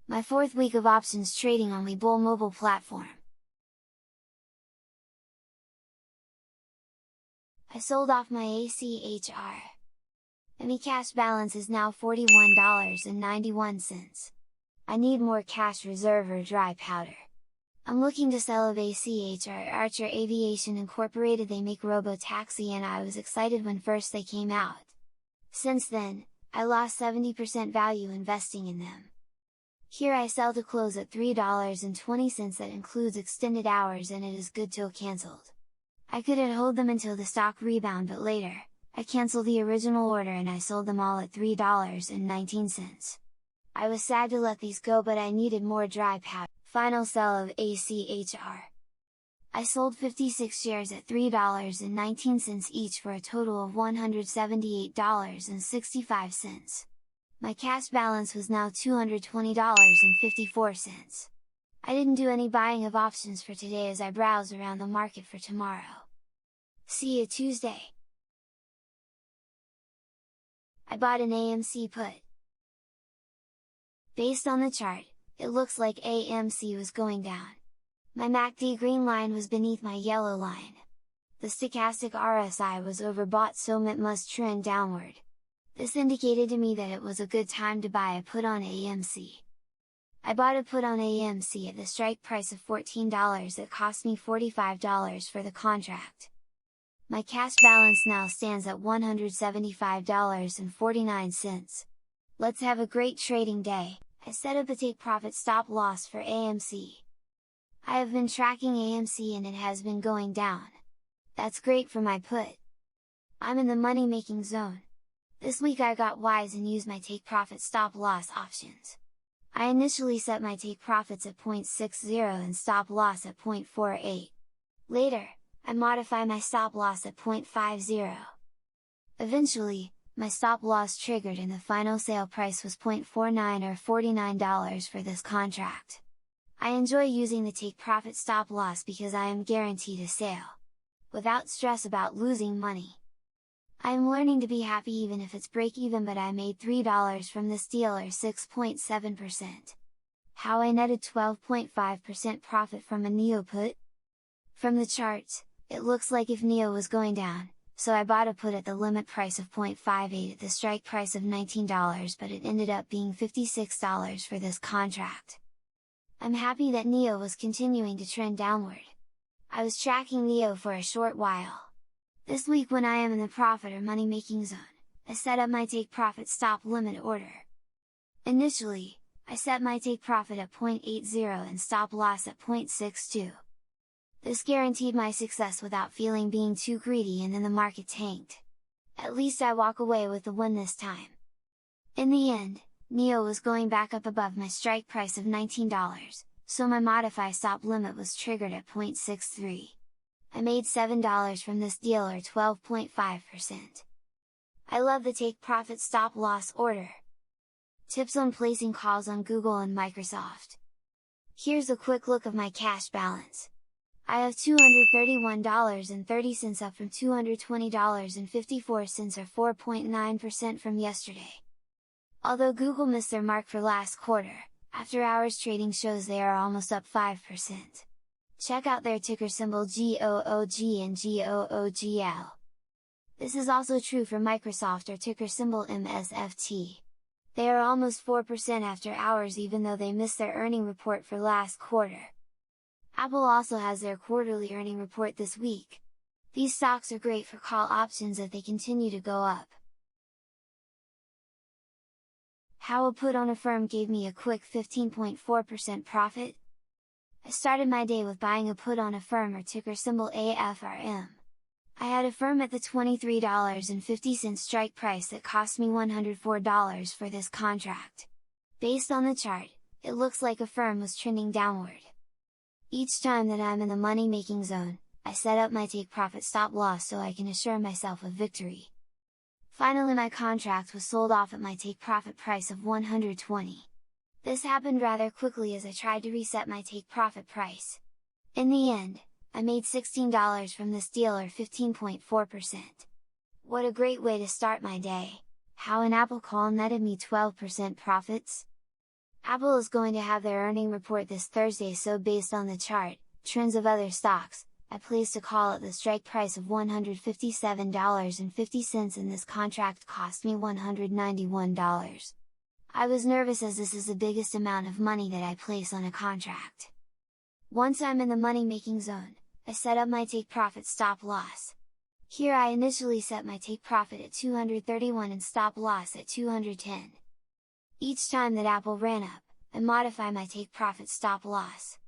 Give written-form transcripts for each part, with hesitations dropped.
My 4th week of options trading on Webull mobile platform. I sold off my ACHR. And my cash balance is now $41.91. I need more cash reserve or dry powder. I'm looking to sell of ACHR. ACHR Aviation Incorporated. They make robo-taxi and I was excited when first they came out. Since then, I lost 70% value investing in them. Here I sell to close at $3.20. That includes extended hours and it is good till cancelled. I couldn't hold them until the stock rebound, but later, I canceled the original order and I sold them all at $3.19. I was sad to let these go, but I needed more dry powder. Final sell of ACHR. I sold 56 shares at $3.19 each for a total of $178.65. My cash balance was now $220.54. I didn't do any buying of options for today as I browse around the market for tomorrow. See you Tuesday! I bought an AMC put. Based on the chart, it looks like AMC was going down. My MACD green line was beneath my yellow line. The stochastic RSI was overbought, so it must trend downward. This indicated to me that it was a good time to buy a put on AMC. I bought a put on AMC at the strike price of $14. It cost me $45 for the contract. My cash balance now stands at $175.49. Let's have a great trading day. I set up a take profit stop loss for AMC. I have been tracking AMC and it has been going down. That's great for my put. I'm in the money making zone. This week I got wise and used my take profit stop loss options. I initially set my take profits at 0.60 and stop loss at 0.48. Later, I modify my stop loss at 0.50. Eventually, my stop loss triggered and the final sale price was 0.49 or $49 for this contract. I enjoy using the take profit stop loss because I am guaranteed a sale, without stress about losing money. I am learning to be happy even if it's break even, but I made $3 from this deal or 6.7%. How I netted 12.5% profit from a NEO put? From the charts, it looks like if NEO was going down, so I bought a put at the limit price of 0.58 at the strike price of $19, but it ended up being $56 for this contract. I'm happy that NEO was continuing to trend downward. I was tracking NEO for a short while. This week when I am in the profit or money making zone, I set up my take profit stop limit order. Initially, I set my take profit at 0.80 and stop loss at 0.62. This guaranteed my success without feeling being too greedy, and then the market tanked. At least I walk away with the win this time. In the end, NEO was going back up above my strike price of $19, so my modify stop limit was triggered at 0.63. I made $7 from this deal or 12.5%. I love the take profit stop loss order. Tips on placing calls on Google and Microsoft. Here's a quick look of my cash balance. I have $231.30 up from $220.54 or 4.9% from yesterday. Although Google missed their mark for last quarter, after hours trading shows they are almost up 5%. Check out their ticker symbol GOOG and GOOGL. This is also true for Microsoft or ticker symbol MSFT. They are almost 4% after hours even though they missed their earning report for last quarter. Apple also has their quarterly earning report this week. These stocks are great for call options if they continue to go up. How a put on Affirm gave me a quick 15.4% profit? I started my day with buying a put on Affirm or ticker symbol AFRM. I had Affirm at the $23.50 strike price that cost me $104 for this contract. Based on the chart, it looks like Affirm was trending downward. Each time that I'm in the money making zone, I set up my take profit stop loss so I can assure myself of victory. Finally my contract was sold off at my take profit price of $120. This happened rather quickly as I tried to reset my take profit price. In the end, I made $16 from this deal or 15.4%. What a great way to start my day! How an Apple call netted me 12% profits? Apple is going to have their earning report this Thursday, so based on the chart, trends of other stocks, I placed a call at the strike price of $157.50 and this contract cost me $191. I was nervous as this is the biggest amount of money that I place on a contract. Once I'm in the money making zone, I set up my take profit stop loss. Here I initially set my take profit at 231 and stop loss at 210. Each time that Apple ran up, I modify my take profit stop loss.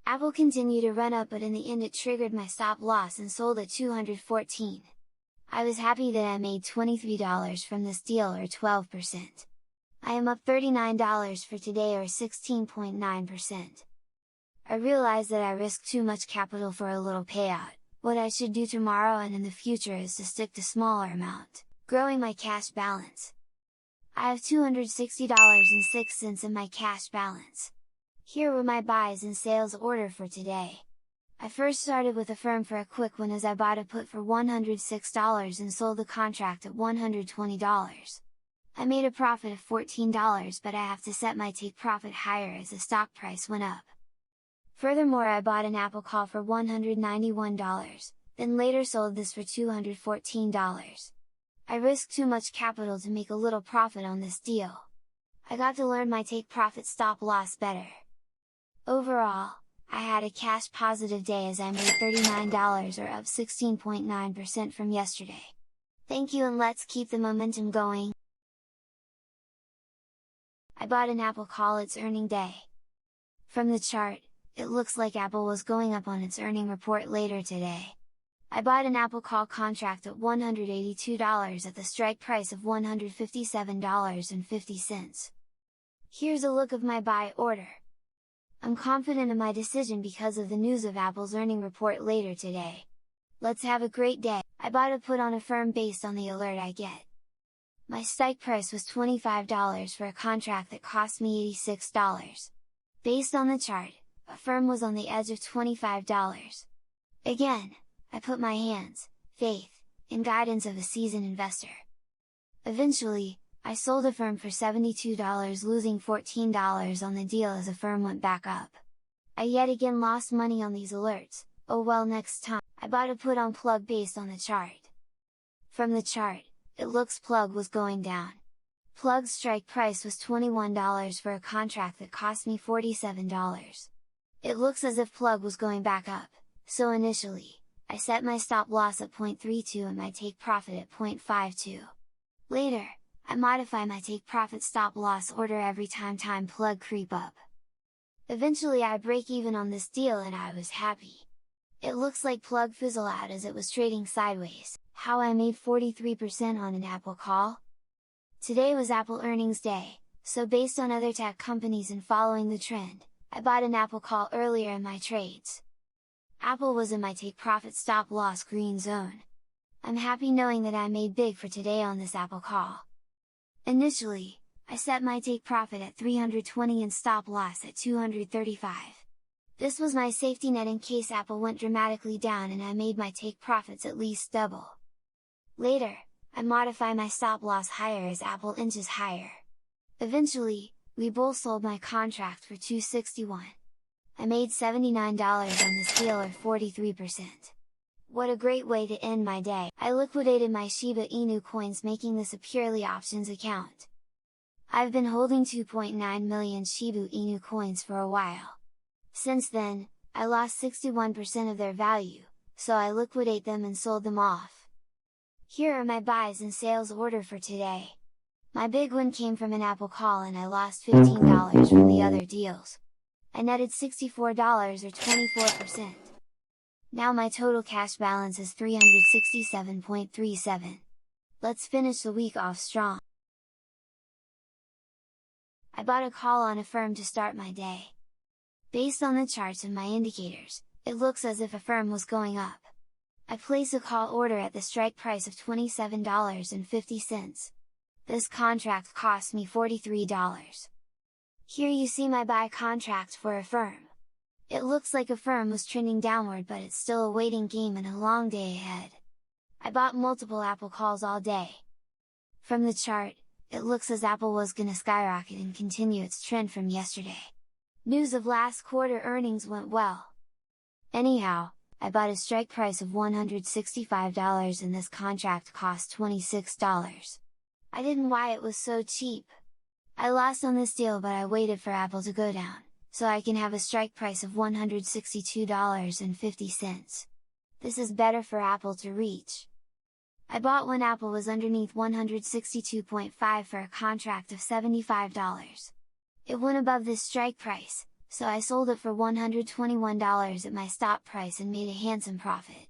Apple continued to run up, but in the end it triggered my stop loss and sold at 214. I was happy that I made $23 from this deal, or 12%. I am up $39 for today, or 16.9%. I realize that I risked too much capital for a little payout. What I should do tomorrow and in the future is to stick to smaller amount, growing my cash balance. I have $260.06 in my cash balance. Here were my buys and sales order for today. I first started with Affirm for a quick one as I bought a put for $106 and sold the contract at $120. I made a profit of $14, but I have to set my take profit higher as the stock price went up. Furthermore, I bought an Apple call for $191, then later sold this for $214. I risked too much capital to make a little profit on this deal. I got to learn my take profit stop loss better. Overall, I had a cash positive day as I made $39, or up 16.9% from yesterday. Thank you, and let's keep the momentum going! I bought an Apple call its earning day. From the chart, it looks like Apple was going up on its earning report later today. I bought an Apple call contract at $182 at the strike price of $157.50. Here's a look of my buy order. I'm confident in my decision because of the news of Apple's earning report later today. Let's have a great day! I bought a put on Affirm based on the alert I get. My strike price was $25 for a contract that cost me $86. Based on the chart, Affirm was on the edge of $25. Again, I put my hands, faith, and guidance of a seasoned investor. Eventually, I sold Affirm for $72, losing $14 on the deal as Affirm went back up. I yet again lost money on these alerts. Oh well, next time! I bought a put on Plug based on the chart. From the chart, it looks Plug was going down. Plug's strike price was $21 for a contract that cost me $47. It looks as if Plug was going back up, so initially, I set my stop loss at 0.32 and my take profit at 0.52. Later, I modify my take profit stop loss order every time Plug creep up. Eventually I break even on this deal and I was happy. It looks like Plug fizzle out as it was trading sideways. How I made 43% on an Apple call? Today was Apple earnings day, so based on other tech companies and following the trend, I bought an Apple call earlier in my trades. Apple was in my take profit stop loss green zone. I'm happy knowing that I made big for today on this Apple call. Initially, I set my take profit at 320 and stop loss at 235. This was my safety net in case Apple went dramatically down and I made my take profits at least double. Later, I modify my stop loss higher as Apple inches higher. Eventually, Webull sold my contract for $261. I made $79 on this deal, or 43%. What a great way to end my day! I liquidated my Shiba Inu coins, making this a purely options account. I've been holding 2.9 million Shiba Inu coins for a while. Since then, I lost 61% of their value, so I liquidate them and sold them off. Here are my buys and sales order for today. My big one came from an Apple call and I lost $15 from the other deals. I netted $64 or 24%. Now my total cash balance is $367.37. Let's finish the week off strong! I bought a call on Affirm to start my day. Based on the charts and my indicators, it looks as if Affirm was going up. I place a call order at the strike price of $27.50. This contract cost me $43. Here you see my buy contract for Affirm. It looks like Affirm was trending downward, but it's still a waiting game and a long day ahead. I bought multiple Apple calls all day. From the chart, it looks as Apple was gonna skyrocket and continue its trend from yesterday. News of last quarter earnings went well. Anyhow, I bought a strike price of $165 and this contract cost $26. I didn't why it was so cheap. I lost on this deal, but I waited for Apple to go down, so I can have a strike price of $162.50. This is better for Apple to reach. I bought when Apple was underneath 162.5 for a contract of $75. It went above this strike price, so I sold it for $121 at my stop price and made a handsome profit.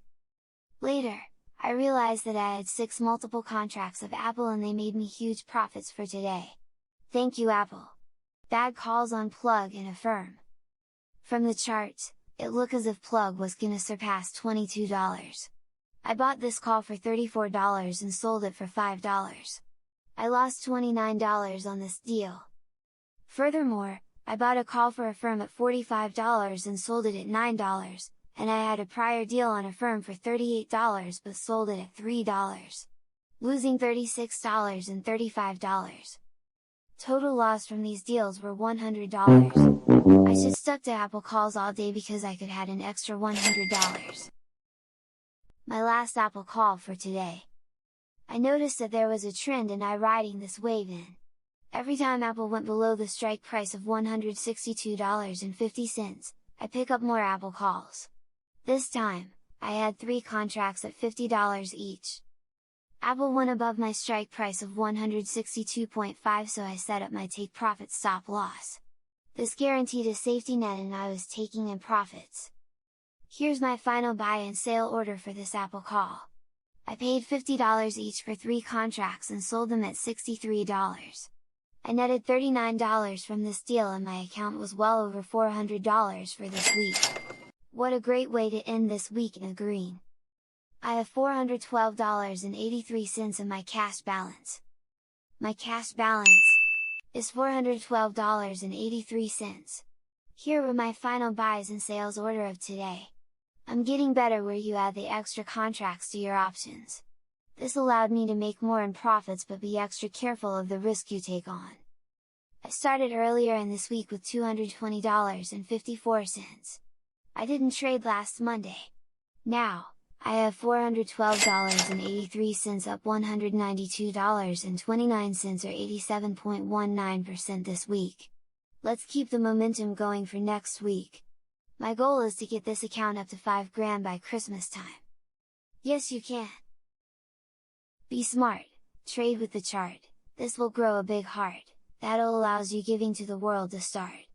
Later, I realized that I had 6 multiple contracts of Apple and they made me huge profits for today. Thank you, Apple! Bad calls on Plug and Affirm. From the charts, it looked as if Plug was gonna surpass $22. I bought this call for $34 and sold it for $5. I lost $29 on this deal. Furthermore, I bought a call for Affirm at $45 and sold it at $9, and I had a prior deal on Affirm for $38 but sold it at $3, losing $36 and $35. Total loss from these deals were $100. I should stuck to Apple calls all day because I could had an extra $100. My last Apple call for today. I noticed that there was a trend and I riding this wave in. Every time Apple went below the strike price of $162.50, I pick up more Apple calls. This time, I had 3 contracts at $50 each. Apple went above my strike price of $162.5, so I set up my take profit stop loss. This guaranteed a safety net and I was taking in profits. Here's my final buy and sale order for this Apple call. I paid $50 each for 3 contracts and sold them at $63. I netted $39 from this deal and my account was well over $400 for this week. What a great way to end this week in the green! I have $412.83 in my cash balance. My cash balance is $412.83. Here were my final buys and sales order of today. I'm getting better where you add the extra contracts to your options. This allowed me to make more in profits but be extra careful of the risk you take on. I started earlier in this week with $220.54. I didn't trade last Monday. Now, I have $412.83 up $192.29 or 87.19% this week. Let's keep the momentum going for next week. My goal is to get this account up to $5,000 by Christmas time. Yes, you can! Be smart, trade with the chart, this will grow a big heart, that'll allows you giving to the world to start.